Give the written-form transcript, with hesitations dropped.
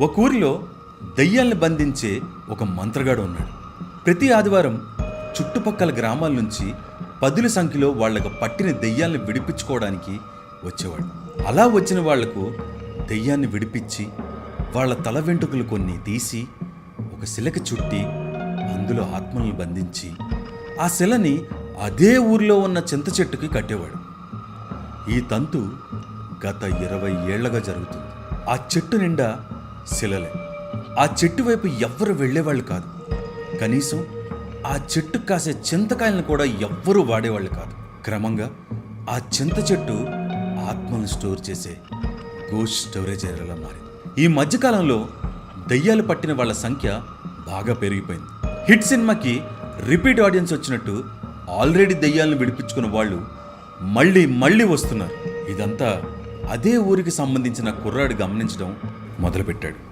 ఒక ఊరిలో దయ్యాల్ని బంధించే ఒక మంత్రగాడు ఉన్నాడు. ప్రతి ఆదివారం చుట్టుపక్కల గ్రామాల నుంచి పదుల సంఖ్యలో వాళ్లకు పట్టిన దెయ్యాల్ని విడిపించుకోవడానికి వచ్చేవాడు. అలా వచ్చిన వాళ్లకు దెయ్యాన్ని విడిపించి వాళ్ళ తల వెంట్రుకలు కొన్ని తీసి ఒక శిలకి చుట్టి అందులో ఆత్మల్ని బంధించి ఆ శిలని అదే ఊరిలో ఉన్న చింత చెట్టుకి కట్టేవాడు. ఈ తంతు గత 20 ఏళ్లగా జరుగుతుంది. ఆ చెట్టు నిండా శిలలే. ఆ చెట్టు వైపు ఎవ్వరు వెళ్ళేవాళ్ళు కాదు. కనీసం ఆ చెట్టు కాసే చింతకాయలను కూడా ఎవ్వరూ వాడేవాళ్ళు కాదు. క్రమంగా ఆ చింత చెట్టు ఆత్మలను స్టోర్ చేసే గోస్ట్ స్టోరేజ్ ఏరియాలా మారింది. ఈ మధ్యకాలంలో దయ్యాలు పట్టిన వాళ్ళ సంఖ్య బాగా పెరిగిపోయింది. హిట్ సినిమాకి రిపీట్ ఆడియన్స్ వచ్చినట్టు ఆల్రెడీ దయ్యాలను విడిపించుకున్న వాళ్ళు మళ్ళీ వస్తున్నారు. ఇదంతా అదే ఊరికి సంబంధించిన కుర్రాడు గమనించడం మొదలుపెట్టాడు.